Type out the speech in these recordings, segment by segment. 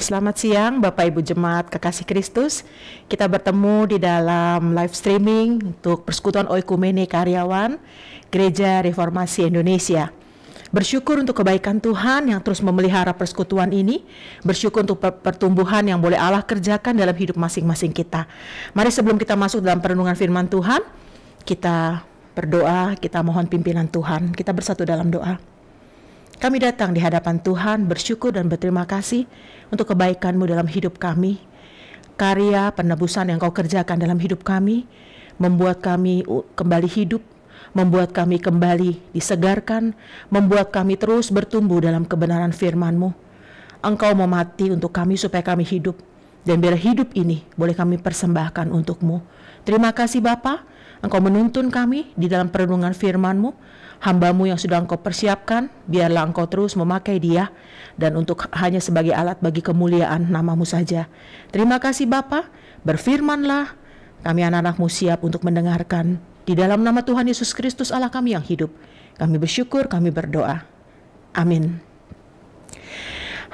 Selamat siang Bapak Ibu Jemaat Kekasih Kristus. Kita bertemu di dalam live streaming untuk Persekutuan Oikumene Karyawan Gereja Reformasi Indonesia. Bersyukur untuk kebaikan Tuhan yang terus memelihara persekutuan ini. Bersyukur untuk pertumbuhan yang boleh Allah kerjakan dalam hidup masing-masing kita. Mari sebelum kita masuk dalam perenungan firman Tuhan, kita berdoa, kita mohon pimpinan Tuhan. Kita bersatu dalam doa. Kami datang di hadapan Tuhan bersyukur dan berterima kasih untuk kebaikan-Mu dalam hidup kami. Karya penebusan yang Kau kerjakan dalam hidup kami membuat kami kembali hidup, membuat kami kembali disegarkan, membuat kami terus bertumbuh dalam kebenaran firman-Mu. Engkau mau mati untuk kami supaya kami hidup, dan biar hidup ini boleh kami persembahkan untuk-Mu. Terima kasih Bapa, Engkau menuntun kami di dalam perenungan firman-Mu. Hamba-Mu yang sudah Engkau persiapkan, biarlah Engkau terus memakai dia, dan untuk hanya sebagai alat bagi kemuliaan nama-Mu saja. Terima kasih Bapa, berfirmanlah, kami anak-anak-Mu siap untuk mendengarkan. Di dalam nama Tuhan Yesus Kristus Allah kami yang hidup, kami bersyukur, kami berdoa. Amin.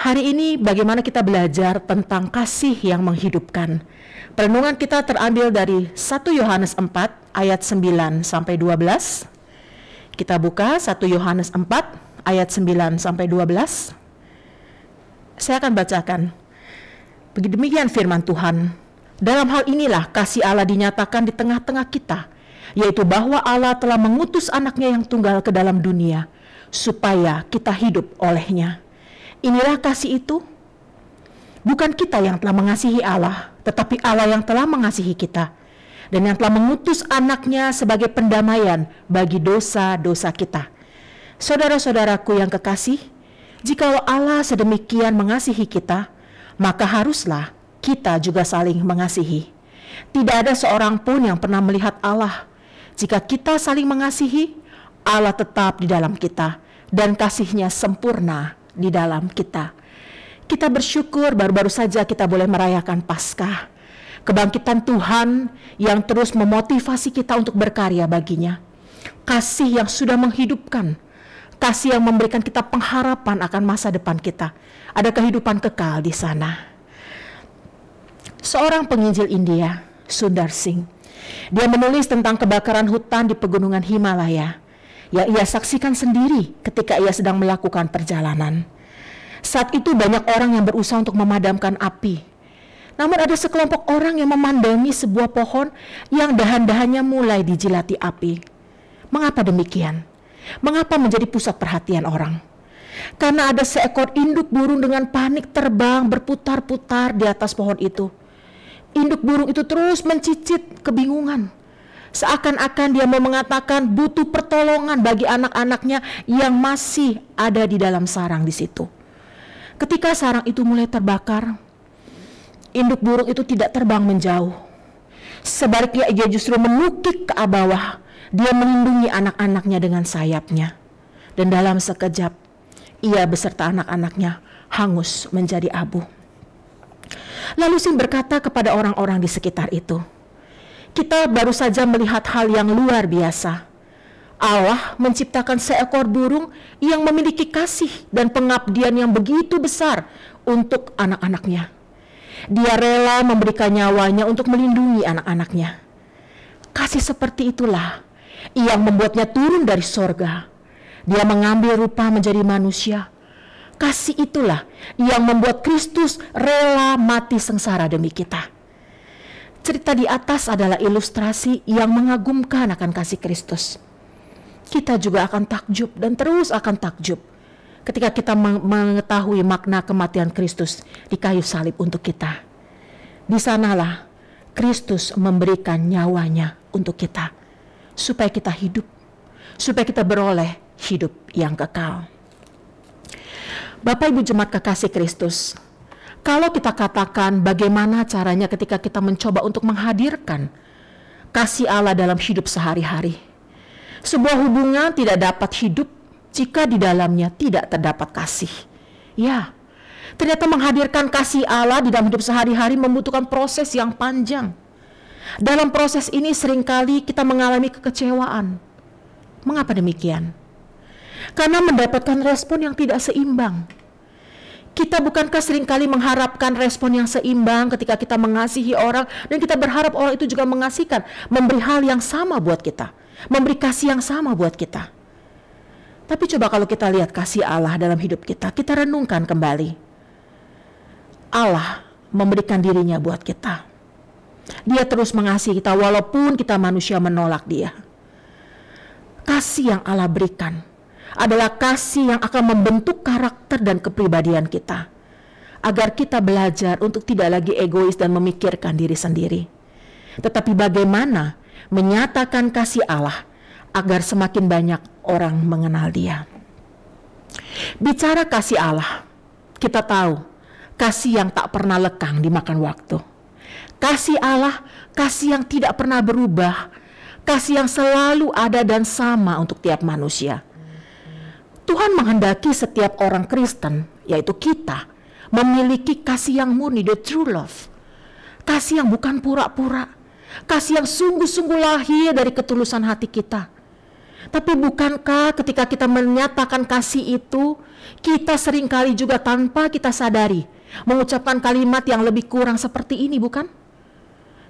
Hari ini bagaimana kita belajar tentang kasih yang menghidupkan. Perenungan kita terambil dari 1 Yohanes 4 ayat 9 sampai 12. Kita buka 1 Yohanes 4 ayat 9 sampai 12. Saya akan bacakan. Demikian firman Tuhan. Dalam hal inilah kasih Allah dinyatakan di tengah-tengah kita, yaitu bahwa Allah telah mengutus anaknya yang tunggal ke dalam dunia, supaya kita hidup olehnya. Inilah kasih itu. Bukan kita yang telah mengasihi Allah, tetapi Allah yang telah mengasihi kita, dan yang telah mengutus anaknya sebagai pendamaian bagi dosa-dosa kita. Saudara-saudaraku yang kekasih, jikalau Allah sedemikian mengasihi kita, maka haruslah kita juga saling mengasihi. Tidak ada seorang pun yang pernah melihat Allah. Jika kita saling mengasihi, Allah tetap di dalam kita, dan kasih-Nya sempurna di dalam kita. Kita bersyukur baru-baru saja kita boleh merayakan Paskah. Kebangkitan Tuhan yang terus memotivasi kita untuk berkarya baginya. Kasih yang sudah menghidupkan. Kasih yang memberikan kita pengharapan akan masa depan kita. Ada kehidupan kekal di sana. Seorang penginjil India, Sundar Singh, dia menulis tentang kebakaran hutan di pegunungan Himalaya yang ia saksikan sendiri ketika ia sedang melakukan perjalanan. Saat itu banyak orang yang berusaha untuk memadamkan api. Namun ada sekelompok orang yang memandangi sebuah pohon yang dahan-dahannya mulai dijilati api. Mengapa demikian? Mengapa menjadi pusat perhatian orang? Karena ada seekor induk burung dengan panik terbang berputar-putar di atas pohon itu. Induk burung itu terus mencicit kebingungan. Seakan-akan dia mau mengatakan butuh pertolongan bagi anak-anaknya yang masih ada di dalam sarang di situ. Ketika sarang itu mulai terbakar, induk burung itu tidak terbang menjauh. Sebaliknya ia justru menukik ke bawah. Dia melindungi anak-anaknya dengan sayapnya. Dan dalam sekejap, ia beserta anak-anaknya hangus menjadi abu. Lalu Singh berkata kepada orang-orang di sekitar itu, kita baru saja melihat hal yang luar biasa. Allah menciptakan seekor burung yang memiliki kasih dan pengabdian yang begitu besar untuk anak-anaknya. Dia rela memberikan nyawanya untuk melindungi anak-anaknya. Kasih seperti itulah yang membuatnya turun dari sorga. Dia mengambil rupa menjadi manusia. Kasih itulah yang membuat Kristus rela mati sengsara demi kita. Cerita di atas adalah ilustrasi yang mengagumkan akan kasih Kristus. Kita juga akan takjub dan terus akan takjub ketika kita mengetahui makna kematian Kristus di kayu salib untuk kita. Di sanalah Kristus memberikan nyawanya untuk kita, supaya kita hidup, supaya kita beroleh hidup yang kekal. Bapak Ibu Jemaat Kekasih Kristus, kalau kita katakan bagaimana caranya ketika kita mencoba untuk menghadirkan kasih Allah dalam hidup sehari-hari. Sebuah hubungan tidak dapat hidup jika di dalamnya tidak terdapat kasih. Ya, ternyata menghadirkan kasih Allah di dalam hidup sehari-hari membutuhkan proses yang panjang. Dalam proses ini seringkali kita mengalami kekecewaan. Mengapa demikian? Karena mendapatkan respon yang tidak seimbang. Kita bukankah seringkali mengharapkan respon yang seimbang ketika kita mengasihi orang, dan kita berharap orang itu juga mengasihkan, memberi hal yang sama buat kita, memberi kasih yang sama buat kita. Tapi coba kalau kita lihat kasih Allah dalam hidup kita, kita renungkan kembali. Allah memberikan dirinya buat kita. Dia terus mengasihi kita walaupun kita manusia menolak dia. Kasih yang Allah berikan adalah kasih yang akan membentuk karakter dan kepribadian kita, agar kita belajar untuk tidak lagi egois dan memikirkan diri sendiri, tetapi bagaimana menyatakan kasih Allah agar semakin banyak orang mengenal Dia. Bicara kasih Allah, kita tahu kasih yang tak pernah lekang dimakan waktu. Kasih Allah, kasih yang tidak pernah berubah, kasih yang selalu ada dan sama untuk tiap manusia. Tuhan menghendaki setiap orang Kristen, yaitu kita, memiliki kasih yang murni, the true love. Kasih yang bukan pura-pura, kasih yang sungguh-sungguh lahir dari ketulusan hati kita. Tapi bukankah ketika kita menyatakan kasih itu, kita seringkali juga tanpa kita sadari mengucapkan kalimat yang lebih kurang seperti ini, bukan?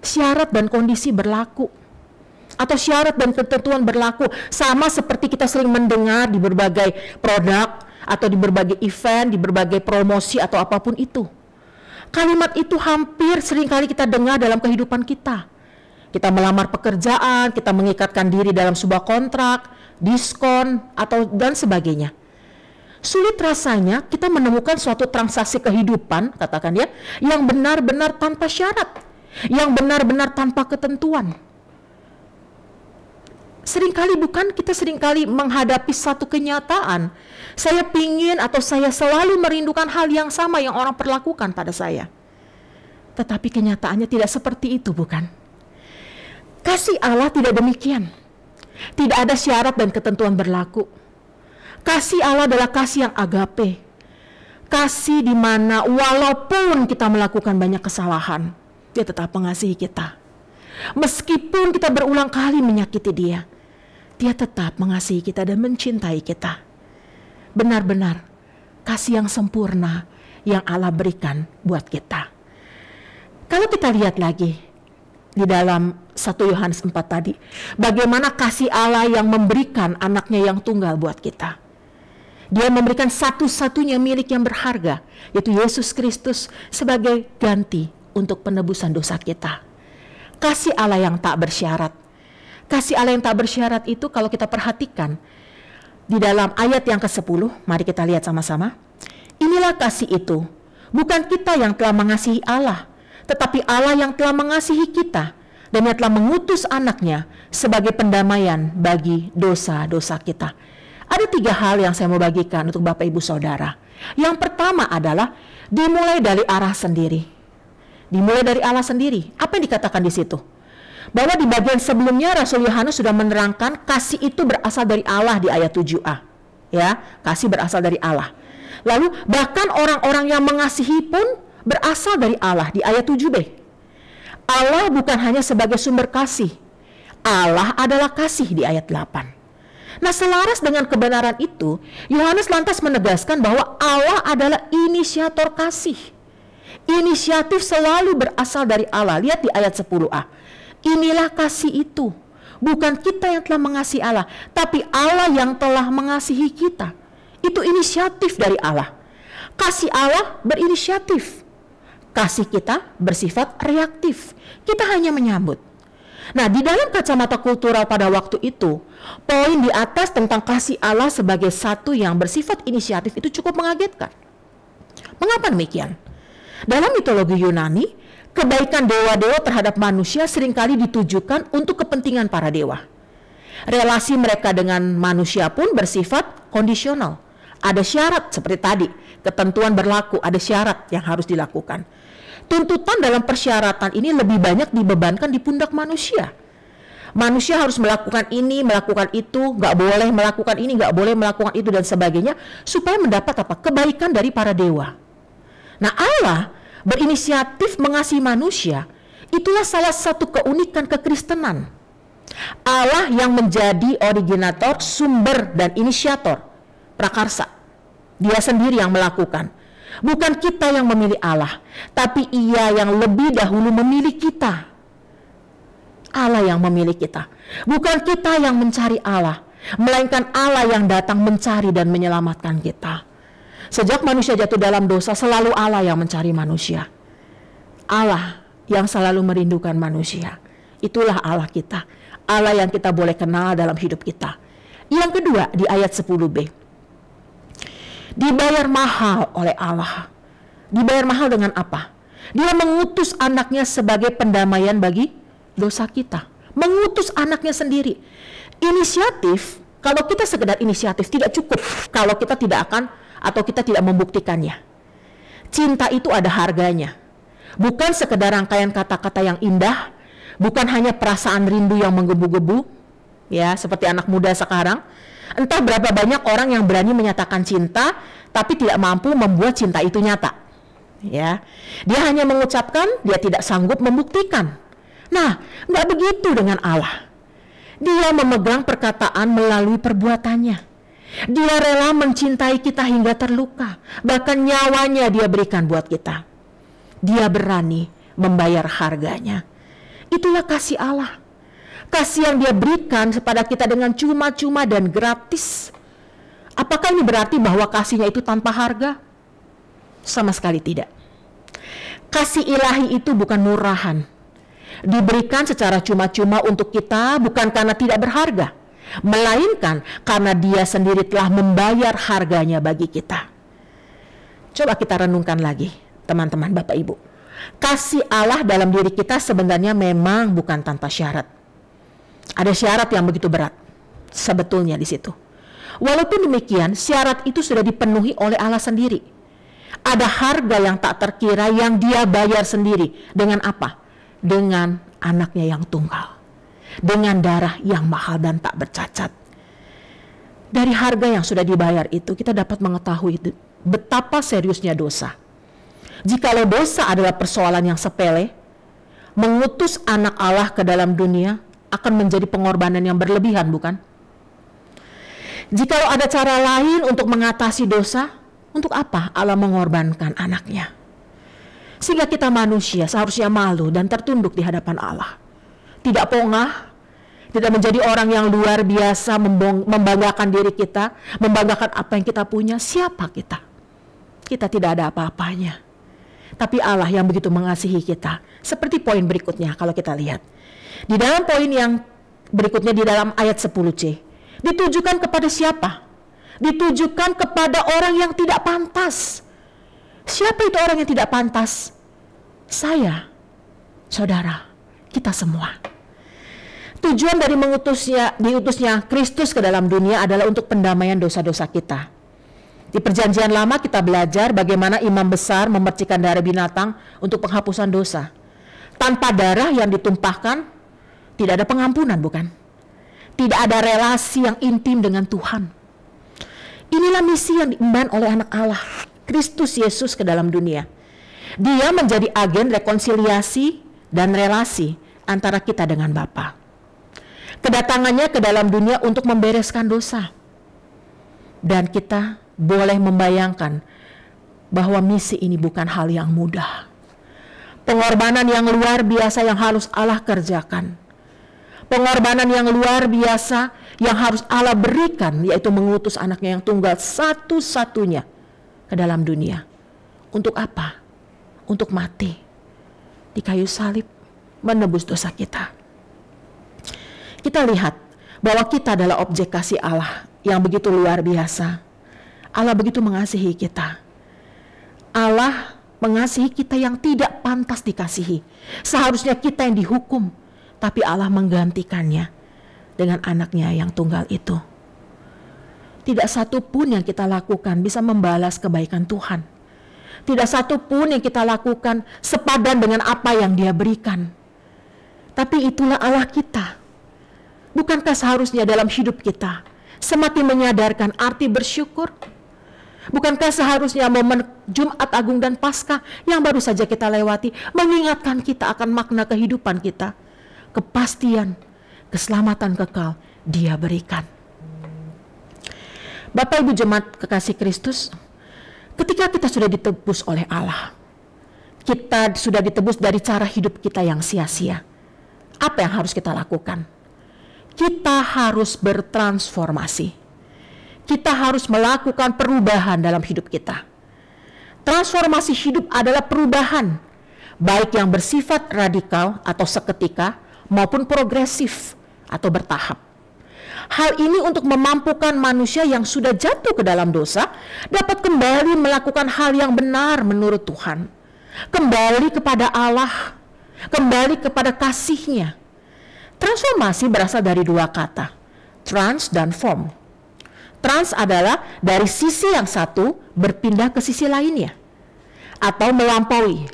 Syarat dan kondisi berlaku, atau syarat dan ketentuan berlaku, sama seperti kita sering mendengar di berbagai produk atau di berbagai event, di berbagai promosi atau apapun itu. Kalimat itu hampir seringkali kita dengar dalam kehidupan kita. Kita melamar pekerjaan, kita mengikatkan diri dalam sebuah kontrak, diskon, atau dan sebagainya. Sulit rasanya kita menemukan suatu transaksi kehidupan, katakan ya, yang benar-benar tanpa syarat, yang benar-benar tanpa ketentuan. Seringkali bukan kita seringkali menghadapi satu kenyataan, saya pingin atau saya selalu merindukan hal yang sama yang orang perlakukan pada saya. Tetapi kenyataannya tidak seperti itu, bukan? Kasih Allah tidak demikian. Tidak ada syarat dan ketentuan berlaku. Kasih Allah adalah kasih yang agape. Kasih di mana walaupun kita melakukan banyak kesalahan, Dia tetap mengasihi kita. Meskipun kita berulang kali menyakiti Dia, Dia tetap mengasihi kita dan mencintai kita. Benar-benar kasih yang sempurna yang Allah berikan buat kita. Kalau kita lihat lagi di dalam 1 Yohanes 4 tadi, bagaimana kasih Allah yang memberikan anaknya yang tunggal buat kita. Dia memberikan satu-satunya milik yang berharga, yaitu Yesus Kristus sebagai ganti untuk penebusan dosa kita. Kasih Allah yang tak bersyarat. Kasih Allah yang tak bersyarat itu kalau kita perhatikan di dalam ayat yang ke-10, mari kita lihat sama-sama. Inilah kasih itu, bukan kita yang telah mengasihi Allah, tetapi Allah yang telah mengasihi kita, dan Dia telah mengutus anaknya sebagai pendamaian bagi dosa-dosa kita. Ada 3 hal yang saya mau bagikan untuk Bapak Ibu Saudara. Yang pertama adalah dimulai dari Allah sendiri. Dimulai dari Allah sendiri. Apa yang dikatakan di situ? Bahwa di bagian sebelumnya Rasul Yohanes sudah menerangkan kasih itu berasal dari Allah di ayat 7a. Ya, kasih berasal dari Allah. Lalu bahkan orang-orang yang mengasihi pun berasal dari Allah di ayat 7b. Allah bukan hanya sebagai sumber kasih. Allah adalah kasih di ayat 8. Nah, selaras dengan kebenaran itu, Yohanes lantas menegaskan bahwa Allah adalah inisiator kasih. Inisiatif selalu berasal dari Allah. Lihat di ayat 10a. Inilah kasih itu. Bukan kita yang telah mengasihi Allah, tapi Allah yang telah mengasihi kita. Itu inisiatif dari Allah. Kasih Allah berinisiatif. Kasih kita bersifat reaktif. Kita hanya menyambut. Nah, di dalam kacamata kultural pada waktu itu, poin di atas tentang kasih Allah sebagai satu yang bersifat inisiatif itu cukup mengagetkan. Mengapa demikian? Dalam mitologi Yunani, kebaikan dewa-dewa terhadap manusia seringkali ditujukan untuk kepentingan para dewa. Relasi mereka dengan manusia pun bersifat kondisional. Ada syarat seperti tadi, ketentuan berlaku, ada syarat yang harus dilakukan. Tuntutan dalam persyaratan ini lebih banyak dibebankan di pundak manusia. Manusia harus melakukan ini, melakukan itu, nggak boleh melakukan ini, nggak boleh melakukan itu, dan sebagainya, supaya mendapat apa? Kebaikan dari para dewa. Nah, Allah berinisiatif mengasihi manusia. Itulah salah satu keunikan kekristenan. Allah yang menjadi originator, sumber, dan inisiator prakarsa. Dia sendiri yang melakukan. Bukan kita yang memilih Allah, tapi Ia yang lebih dahulu memilih kita. Allah yang memilih kita. Bukan kita yang mencari Allah, melainkan Allah yang datang mencari dan menyelamatkan kita. Sejak manusia jatuh dalam dosa, selalu Allah yang mencari manusia. Allah yang selalu merindukan manusia. Itulah Allah kita. Allah yang kita boleh kenal dalam hidup kita. Yang kedua di ayat 10b. Dibayar mahal oleh Allah. Dibayar mahal dengan apa? Dia mengutus anaknya sebagai pendamaian bagi dosa kita. Mengutus anaknya sendiri. Inisiatif, kalau kita sekedar inisiatif tidak cukup kalau kita tidak akan atau kita tidak membuktikannya. Cinta itu ada harganya. Bukan sekedar rangkaian kata-kata yang indah, bukan hanya perasaan rindu yang menggebu-gebu, ya seperti anak muda sekarang. Entah berapa banyak orang yang berani menyatakan cinta, tapi tidak mampu membuat cinta itu nyata. Ya, dia hanya mengucapkan, dia tidak sanggup membuktikan. Nah, nggak begitu dengan Allah. Dia memegang perkataan melalui perbuatannya. Dia rela mencintai kita hingga terluka, bahkan nyawanya dia berikan buat kita. Dia berani membayar harganya. Itulah kasih Allah. Kasih yang dia berikan kepada kita dengan cuma-cuma dan gratis. Apakah ini berarti bahwa kasihnya itu tanpa harga? Sama sekali tidak. Kasih ilahi itu bukan murahan. Diberikan secara cuma-cuma untuk kita bukan karena tidak berharga, melainkan karena dia sendiri telah membayar harganya bagi kita. Coba kita renungkan lagi, teman-teman, Bapak Ibu. Kasih Allah dalam diri kita sebenarnya memang bukan tanpa syarat. Ada syarat yang begitu berat sebetulnya di situ. Walaupun demikian, syarat itu sudah dipenuhi oleh Allah sendiri. Ada harga yang tak terkira yang dia bayar sendiri. Dengan apa? Dengan anaknya yang tunggal. Dengan darah yang mahal dan tak bercacat. Dari harga yang sudah dibayar itu, kita dapat mengetahui betapa seriusnya dosa. Jikalau dosa adalah persoalan yang sepele, mengutus anak Allah ke dalam dunia akan menjadi pengorbanan yang berlebihan, bukan? Jikalau ada cara lain untuk mengatasi dosa, untuk apa Allah mengorbankan anaknya? Sehingga kita manusia seharusnya malu dan tertunduk di hadapan Allah. Tidak pongah, tidak menjadi orang yang luar biasa membanggakan diri kita, membanggakan apa yang kita punya. Siapa kita? Kita tidak ada apa-apanya. Tapi Allah yang begitu mengasihi kita. Seperti poin berikutnya kalau kita lihat. Di dalam poin yang berikutnya di dalam ayat 10c. Ditujukan kepada siapa? Ditujukan kepada orang yang tidak pantas. Siapa itu orang yang tidak pantas? Saya, saudara, kita semua. Tujuan dari diutusnya Kristus ke dalam dunia adalah untuk pendamaian dosa-dosa kita. Di Perjanjian Lama kita belajar bagaimana imam besar memercikan darah binatang untuk penghapusan dosa. Tanpa darah yang ditumpahkan, tidak ada pengampunan, bukan? Tidak ada relasi yang intim dengan Tuhan. Inilah misi yang diemban oleh anak Allah, Kristus Yesus ke dalam dunia. Dia menjadi agen rekonsiliasi dan relasi antara kita dengan Bapa. Kedatangannya ke dalam dunia untuk membereskan dosa. Dan kita boleh membayangkan bahwa misi ini bukan hal yang mudah. Pengorbanan yang luar biasa yang harus Allah kerjakan. Pengorbanan yang luar biasa yang harus Allah berikan, yaitu mengutus anaknya yang tunggal satu-satunya ke dalam dunia. Untuk apa? Untuk mati di kayu salib menebus dosa kita. Kita lihat bahwa kita adalah objek kasih Allah yang begitu luar biasa. Allah begitu mengasihi kita. Allah mengasihi kita yang tidak pantas dikasihi. Seharusnya kita yang dihukum, tapi Allah menggantikannya dengan anaknya yang tunggal itu. Tidak satu pun yang kita lakukan bisa membalas kebaikan Tuhan. Tidak satu pun yang kita lakukan sepadan dengan apa yang Dia berikan. Tapi itulah Allah kita. Bukankah seharusnya dalam hidup kita semakin menyadarkan arti bersyukur? Bukankah seharusnya momen Jumat Agung dan Paskah yang baru saja kita lewati mengingatkan kita akan makna kehidupan kita? Kepastian, keselamatan kekal Dia berikan. Bapak Ibu jemaat kekasih Kristus, Ketika kita sudah ditebus oleh Allah, kita sudah ditebus dari cara hidup kita yang sia-sia. Apa yang harus kita lakukan? Kita harus bertransformasi. Kita harus melakukan perubahan dalam hidup kita. Transformasi hidup adalah perubahan, baik yang bersifat radikal atau seketika, maupun progresif atau bertahap. Hal ini untuk memampukan manusia yang sudah jatuh ke dalam dosa dapat kembali melakukan hal yang benar menurut Tuhan. Kembali kepada Allah, kembali kepada kasih-Nya. Transformasi berasal dari dua kata, trans dan form. Trans adalah dari sisi yang satu berpindah ke sisi lainnya, atau melampaui.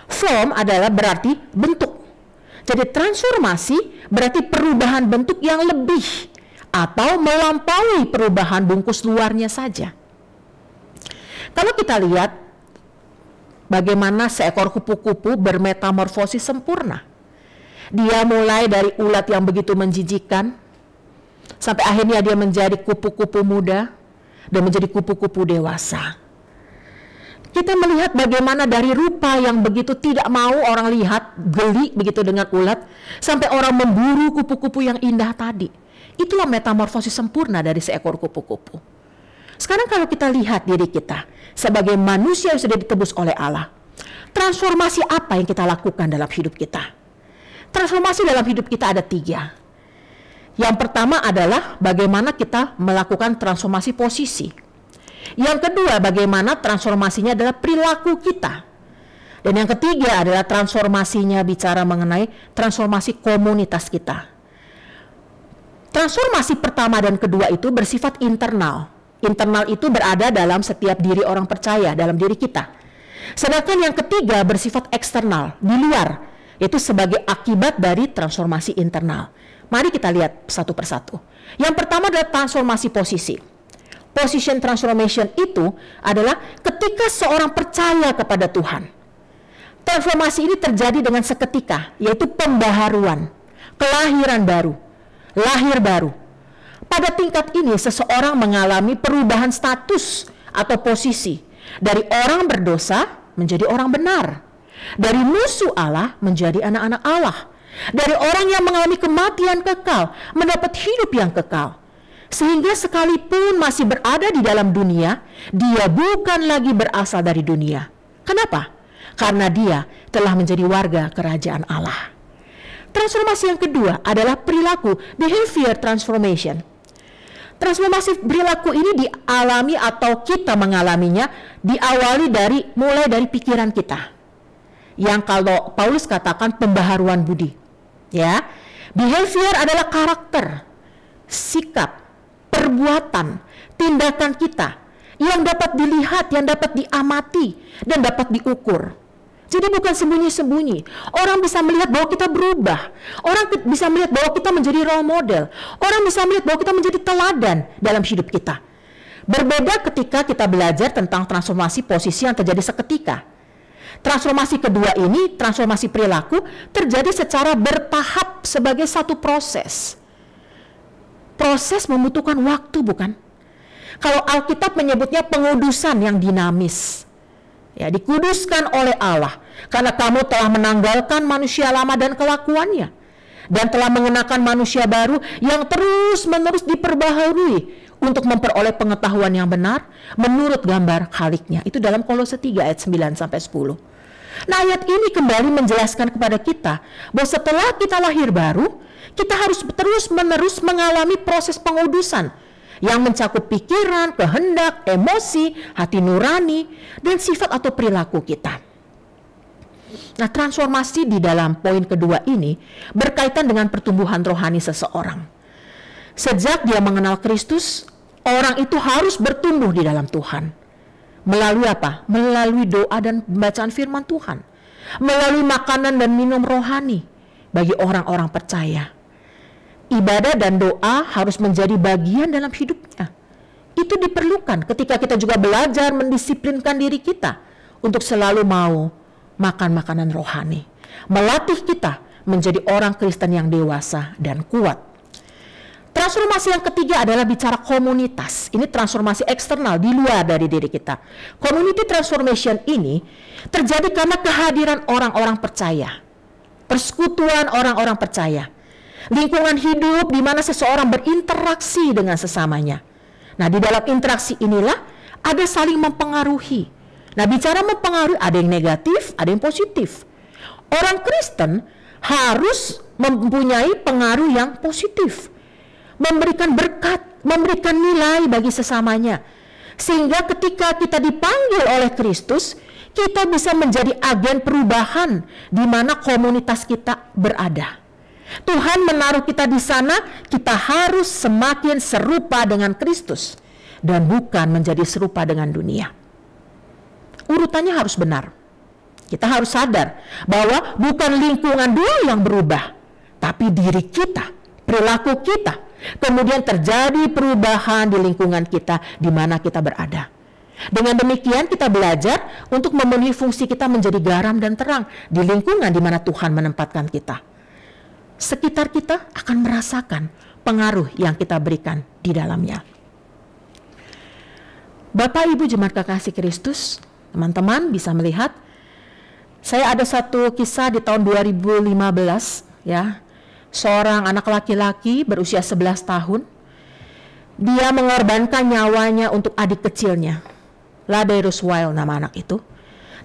Form adalah berarti bentuk. Jadi transformasi berarti perubahan bentuk yang lebih atau melampaui perubahan bungkus luarnya saja. Kalau kita lihat bagaimana seekor kupu-kupu bermetamorfosis sempurna. Dia mulai dari ulat yang begitu menjijikkan, sampai akhirnya dia menjadi kupu-kupu muda dan menjadi kupu-kupu dewasa. Kita melihat bagaimana dari rupa yang begitu tidak mau orang lihat, geli begitu dengan ulat, sampai orang memburu kupu-kupu yang indah tadi. Itulah metamorfosis sempurna dari seekor kupu-kupu. Sekarang kalau kita lihat diri kita sebagai manusia yang sudah ditebus oleh Allah, transformasi apa yang kita lakukan dalam hidup kita? Transformasi dalam hidup kita ada 3. Yang pertama adalah bagaimana kita melakukan transformasi posisi. Yang kedua, bagaimana transformasinya adalah perilaku kita. Dan yang ketiga adalah transformasinya bicara mengenai transformasi komunitas kita. Transformasi pertama dan kedua itu bersifat internal. Internal itu berada dalam setiap diri orang percaya, dalam diri kita. Sedangkan yang ketiga bersifat eksternal, di luar, yaitu sebagai akibat dari transformasi internal. Mari kita lihat satu persatu. Yang pertama adalah transformasi posisi. Position transformation itu adalah ketika seorang percaya kepada Tuhan. Transformasi ini terjadi dengan seketika, yaitu pembaharuan, kelahiran baru, lahir baru. Pada tingkat ini seseorang mengalami perubahan status atau posisi dari orang berdosa menjadi orang benar, dari musuh Allah menjadi anak-anak Allah, dari orang yang mengalami kematian kekal mendapat hidup yang kekal. Sehingga sekalipun masih berada di dalam dunia, dia bukan lagi berasal dari dunia. Kenapa? Karena dia telah menjadi warga kerajaan Allah. Transformasi yang kedua adalah perilaku, behavior transformation. Transformasi perilaku ini dialami atau kita mengalaminya diawali mulai dari pikiran kita. Yang kalau Paulus katakan pembaharuan budi. Ya, behavior adalah karakter, sikap, perbuatan, tindakan kita yang dapat dilihat, yang dapat diamati, dan dapat diukur. Jadi bukan sembunyi-sembunyi. Orang bisa melihat bahwa kita berubah. Orang bisa melihat bahwa kita menjadi role model. Orang bisa melihat bahwa kita menjadi teladan dalam hidup kita. Berbeda ketika kita belajar tentang transformasi posisi yang terjadi seketika. Transformasi kedua ini, transformasi perilaku, terjadi secara bertahap sebagai satu proses. Proses membutuhkan waktu, bukan? Kalau Alkitab menyebutnya pengudusan yang dinamis. Ya, dikuduskan oleh Allah karena kamu telah menanggalkan manusia lama dan kelakuannya dan telah mengenakan manusia baru yang terus-menerus diperbaharui untuk memperoleh pengetahuan yang benar menurut gambar Khaliknya. Itu dalam Kolose 3 ayat 9 sampai 10. Nah, ayat ini kembali menjelaskan kepada kita bahwa setelah kita lahir baru, kita harus terus-menerus mengalami proses pengudusan yang mencakup pikiran, kehendak, emosi, hati nurani, dan sifat atau perilaku kita. Nah, transformasi di dalam poin kedua ini berkaitan dengan pertumbuhan rohani seseorang. Sejak dia mengenal Kristus, orang itu harus bertumbuh di dalam Tuhan. Melalui apa? Melalui doa dan pembacaan firman Tuhan. Melalui makanan dan minum rohani bagi orang-orang percaya. Ibadah dan doa harus menjadi bagian dalam hidupnya. Itu diperlukan ketika kita juga belajar mendisiplinkan diri kita untuk selalu mau makan makanan rohani. Melatih kita menjadi orang Kristen yang dewasa dan kuat. Transformasi yang ketiga adalah bicara komunitas. Ini transformasi eksternal di luar dari diri kita. Community transformation ini terjadi karena kehadiran orang-orang percaya. Persekutuan orang-orang percaya. Lingkungan hidup di mana seseorang berinteraksi dengan sesamanya. Nah, di dalam interaksi inilah ada saling mempengaruhi. Nah, bicara mempengaruhi, ada yang negatif, ada yang positif. Orang Kristen harus mempunyai pengaruh yang positif. Memberikan berkat, memberikan nilai bagi sesamanya. Sehingga ketika kita dipanggil oleh Kristus, kita bisa menjadi agen perubahan di mana komunitas kita berada. Tuhan menaruh kita di sana, kita harus semakin serupa dengan Kristus dan bukan menjadi serupa dengan dunia. Urutannya harus benar. Kita harus sadar bahwa bukan lingkungan dulu yang berubah, tapi diri kita, perilaku kita. Kemudian terjadi perubahan di lingkungan kita di mana kita berada. Dengan demikian kita belajar untuk memenuhi fungsi kita menjadi garam dan terang di lingkungan di mana Tuhan menempatkan kita. Sekitar kita akan merasakan pengaruh yang kita berikan di dalamnya. Bapak Ibu jemaat kekasih Kristus, teman-teman bisa melihat, saya ada satu kisah di tahun 2015 ya. Seorang anak laki-laki berusia 11 tahun, dia mengorbankan nyawanya untuk adik kecilnya. Ladarius Wild nama anak itu.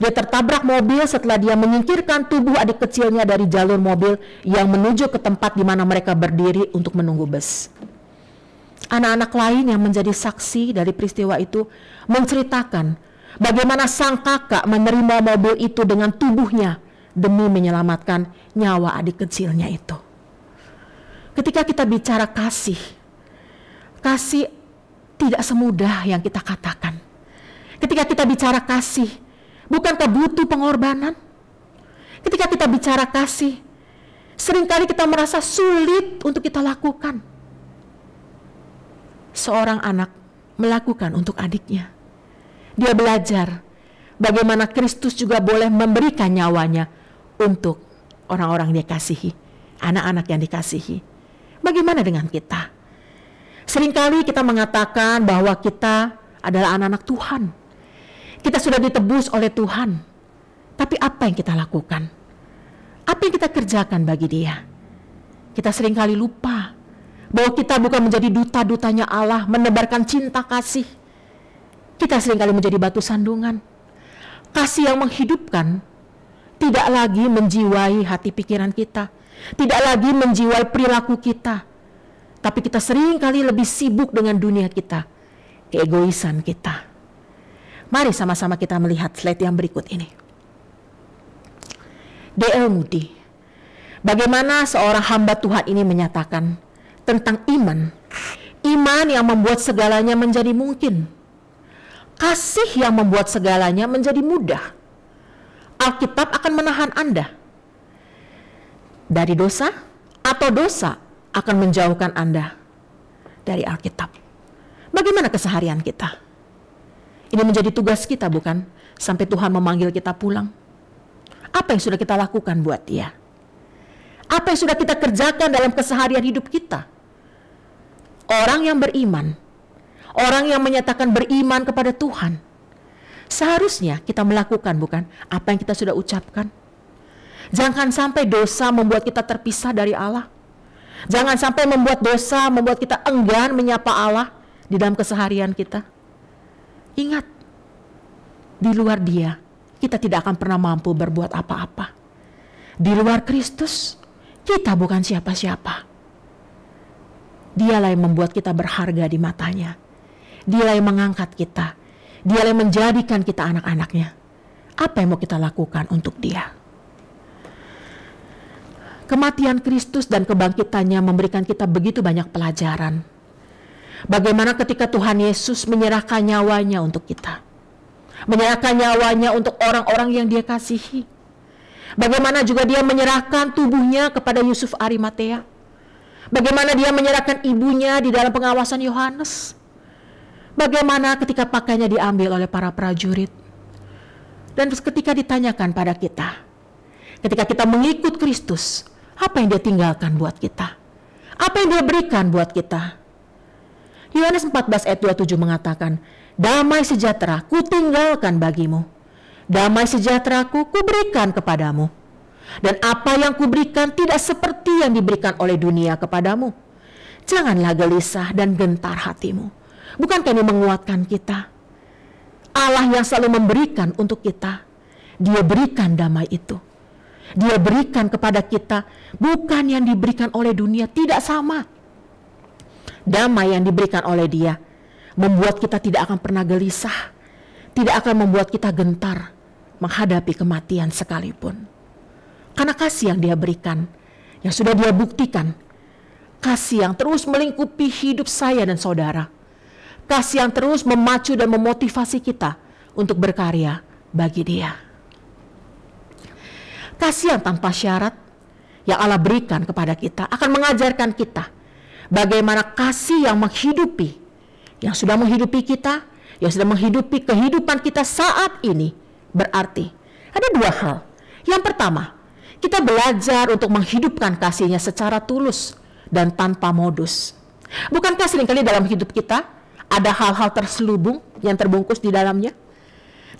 Dia tertabrak mobil setelah dia menyingkirkan tubuh adik kecilnya dari jalur mobil yang menuju ke tempat di mana mereka berdiri untuk menunggu bus. Anak-anak lain yang menjadi saksi dari peristiwa itu menceritakan bagaimana sang kakak menerima mobil itu dengan tubuhnya demi menyelamatkan nyawa adik kecilnya itu. Ketika kita bicara kasih, kasih tidak semudah yang kita katakan. Ketika kita bicara kasih, bukankah butuh pengorbanan? Ketika kita bicara kasih, seringkali kita merasa sulit untuk kita lakukan. Seorang anak melakukan untuk adiknya. Dia belajar bagaimana Kristus juga boleh memberikan nyawanya untuk orang-orang dia kasihi, anak-anak yang dikasihi. Bagaimana dengan kita? Seringkali kita mengatakan bahwa kita adalah anak-anak Tuhan. Kita sudah ditebus oleh Tuhan. Tapi apa yang kita lakukan? Apa yang kita kerjakan bagi Dia? Kita seringkali lupa bahwa kita bukan menjadi duta-dutanya Allah, menebarkan cinta kasih. Kita seringkali menjadi batu sandungan. Kasih yang menghidupkan tidak lagi menjiwai hati pikiran kita, tidak lagi menjiwai perilaku kita, tapi kita seringkali lebih sibuk dengan dunia kita, keegoisan kita. Mari sama-sama kita melihat slide yang berikut ini. D.L. Moody, bagaimana seorang hamba Tuhan ini menyatakan tentang iman. Iman yang membuat segalanya menjadi mungkin. Kasih yang membuat segalanya menjadi mudah. Alkitab akan menahan Anda dari dosa, atau dosa akan menjauhkan Anda dari Alkitab. Bagaimana keseharian kita? Ini menjadi tugas kita, bukan? Sampai Tuhan memanggil kita pulang. Apa yang sudah kita lakukan buat Dia? Apa yang sudah kita kerjakan dalam keseharian hidup kita? Orang yang beriman, orang yang menyatakan beriman kepada Tuhan, seharusnya kita melakukan, bukan? Apa yang kita sudah ucapkan. Jangan sampai dosa membuat kita terpisah dari Allah. Jangan sampai membuat dosa membuat kita enggan menyapa Allah di dalam keseharian kita. Ingat, di luar Dia, kita tidak akan pernah mampu berbuat apa-apa. Di luar Kristus, kita bukan siapa-siapa. Dialah yang membuat kita berharga di matanya. Dialah yang mengangkat kita. Dialah yang menjadikan kita anak-anaknya. Apa yang mau kita lakukan untuk Dia? Kematian Kristus dan kebangkitannya memberikan kita begitu banyak pelajaran. Bagaimana ketika Tuhan Yesus menyerahkan nyawanya untuk kita. Menyerahkan nyawanya untuk orang-orang yang Dia kasihi. Bagaimana juga Dia menyerahkan tubuhnya kepada Yusuf Arimatea. Bagaimana Dia menyerahkan ibunya di dalam pengawasan Yohanes. Bagaimana ketika pakaiannya diambil oleh para prajurit. Dan ketika ditanyakan pada kita, ketika kita mengikut Kristus, apa yang Dia tinggalkan buat kita? Apa yang dia berikan buat kita? Yohanes 14 ayat 27 mengatakan, damai sejahtera ku tinggalkan bagimu. Damai sejahteraku ku berikan kepadamu. Dan apa yang ku berikan tidak seperti yang diberikan oleh dunia kepadamu. Janganlah gelisah dan gentar hatimu. Bukankah ini menguatkan kita? Allah yang selalu memberikan untuk kita, dia berikan damai itu. Dia berikan kepada kita, bukan yang diberikan oleh dunia, tidak sama. Damai yang diberikan oleh dia membuat kita tidak akan pernah gelisah, tidak akan membuat kita gentar menghadapi kematian sekalipun. Karena kasih yang dia berikan, yang sudah dia buktikan, kasih yang terus melingkupi hidup saya dan saudara, kasih yang terus memacu dan memotivasi kita untuk berkarya bagi dia. Kasih yang tanpa syarat yang Allah berikan kepada kita akan mengajarkan kita bagaimana kasih yang menghidupi, yang sudah menghidupi kita, yang sudah menghidupi kehidupan kita saat ini. Berarti ada dua hal. Yang pertama, kita belajar untuk menghidupkan kasihnya secara tulus dan tanpa modus. Bukankah seringkali dalam hidup kita ada hal-hal terselubung yang terbungkus di dalamnya?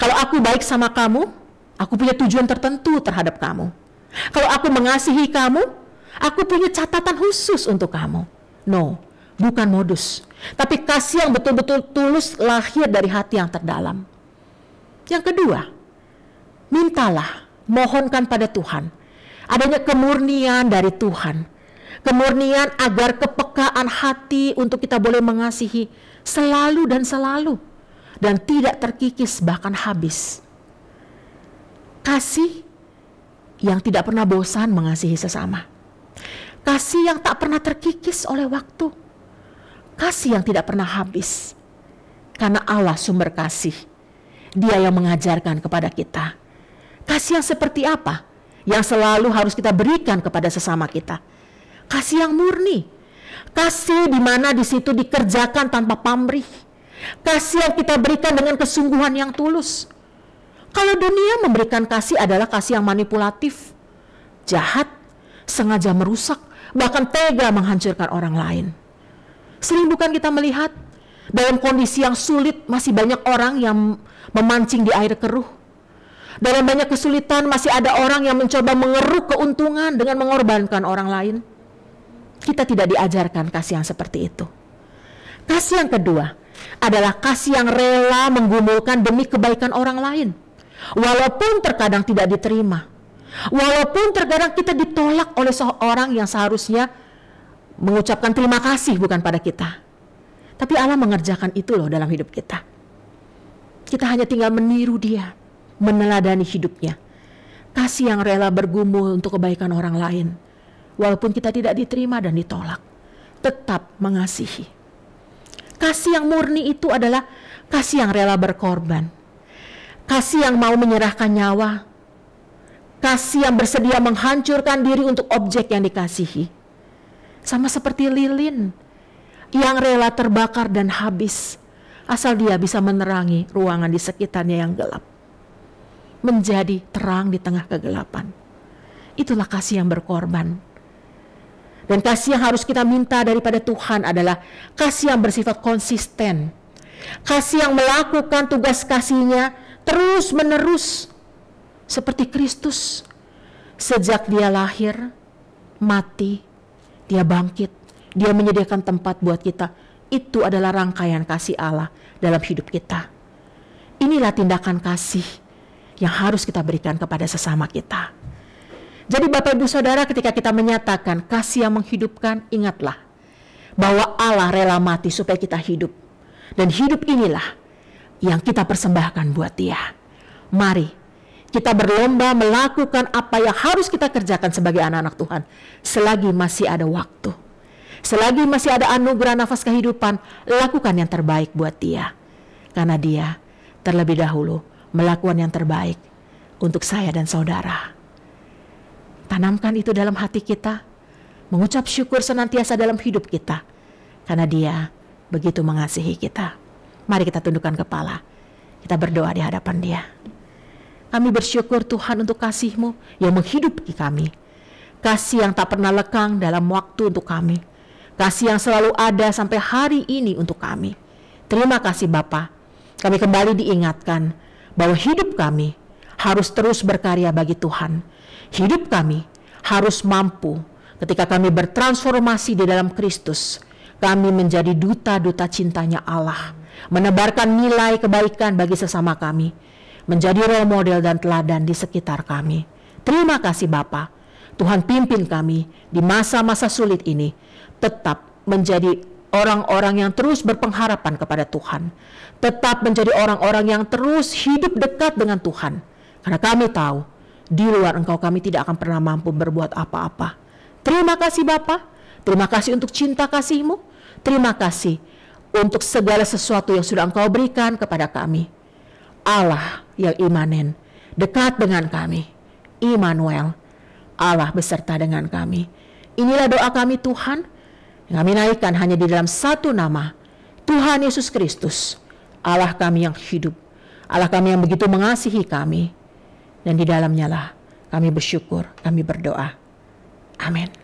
Kalau aku baik sama kamu, aku punya tujuan tertentu terhadap kamu. Kalau aku mengasihi kamu, aku punya catatan khusus untuk kamu. No, bukan modus. Tapi kasih yang betul-betul tulus lahir dari hati yang terdalam. Yang kedua, mintalah, mohonkan pada Tuhan adanya kemurnian dari Tuhan. Kemurnian agar kepekaan hati untuk kita boleh mengasihi selalu dan selalu. Dan tidak terkikis bahkan habis. Kasih yang tidak pernah bosan mengasihi sesama. Kasih yang tak pernah terkikis oleh waktu. Kasih yang tidak pernah habis. Karena Allah sumber kasih. Dia yang mengajarkan kepada kita. Kasih yang seperti apa? Yang selalu harus kita berikan kepada sesama kita. Kasih yang murni. Kasih di mana di situ dikerjakan tanpa pamrih. Kasih yang kita berikan dengan kesungguhan yang tulus. Kalau dunia memberikan kasih adalah kasih yang manipulatif, jahat, sengaja merusak, bahkan tega menghancurkan orang lain. Sering bukan kita melihat dalam kondisi yang sulit masih banyak orang yang memancing di air keruh. Dalam banyak kesulitan masih ada orang yang mencoba mengeruk keuntungan dengan mengorbankan orang lain. Kita tidak diajarkan kasih yang seperti itu. Kasih yang kedua adalah kasih yang rela menggumulkan demi kebaikan orang lain. Walaupun terkadang tidak diterima. Walaupun terkadang kita ditolak oleh seorang yang seharusnya mengucapkan terima kasih bukan pada kita. Tapi Allah mengerjakan itu loh dalam hidup kita. Kita hanya tinggal meniru dia, meneladani hidupnya. Kasih yang rela bergumul untuk kebaikan orang lain. Walaupun kita tidak diterima dan ditolak. Tetap mengasihi. Kasih yang murni itu adalah kasih yang rela berkorban. Kasih yang mau menyerahkan nyawa. Kasih yang bersedia menghancurkan diri untuk objek yang dikasihi. Sama seperti lilin yang rela terbakar dan habis asal dia bisa menerangi ruangan di sekitarnya yang gelap. Menjadi terang di tengah kegelapan. Itulah kasih yang berkorban. Dan kasih yang harus kita minta daripada Tuhan adalah kasih yang bersifat konsisten. Kasih yang melakukan tugas kasihnya terus menerus. Seperti Kristus. Sejak dia lahir, mati, dia bangkit. Dia menyediakan tempat buat kita. Itu adalah rangkaian kasih Allah dalam hidup kita. Inilah tindakan kasih yang harus kita berikan kepada sesama kita. Jadi Bapak Ibu Saudara, ketika kita menyatakan kasih yang menghidupkan, ingatlah bahwa Allah rela mati supaya kita hidup. Dan hidup inilah yang kita persembahkan buat dia. Mari kita berlomba melakukan apa yang harus kita kerjakan sebagai anak-anak Tuhan. Selagi masih ada waktu. Selagi masih ada anugerah nafas kehidupan, lakukan yang terbaik buat dia. Karena dia terlebih dahulu melakukan yang terbaik untuk saya dan saudara. Tanamkan itu dalam hati kita, mengucap syukur senantiasa dalam hidup kita, karena dia begitu mengasihi kita. Mari kita tundukkan kepala, kita berdoa di hadapan dia. Kami bersyukur Tuhan untuk kasih-Mu yang menghidupi kami. Kasih yang tak pernah lekang dalam waktu untuk kami. Kasih yang selalu ada sampai hari ini untuk kami. Terima kasih Bapa. Kami kembali diingatkan bahwa hidup kami harus terus berkarya bagi Tuhan. Hidup kami harus mampu ketika kami bertransformasi di dalam Kristus. Kami menjadi duta-duta cintanya Allah. Menebarkan nilai kebaikan bagi sesama kami. Menjadi role model dan teladan di sekitar kami. Terima kasih Bapa. Tuhan pimpin kami di masa-masa sulit ini tetap menjadi orang-orang yang terus berpengharapan kepada Tuhan. Tetap menjadi orang-orang yang terus hidup dekat dengan Tuhan. Karena kami tahu di luar Engkau kami tidak akan pernah mampu berbuat apa-apa. Terima kasih Bapa. Terima kasih untuk cinta kasih-Mu. Terima kasih untuk segala sesuatu yang sudah Engkau berikan kepada kami. Allah yang imanen dekat dengan kami. Immanuel, Allah beserta dengan kami. Inilah doa kami Tuhan, yang kami naikkan hanya di dalam satu nama, Tuhan Yesus Kristus, Allah kami yang hidup, Allah kami yang begitu mengasihi kami, dan di dalamnya lah kami bersyukur, kami berdoa. Amin.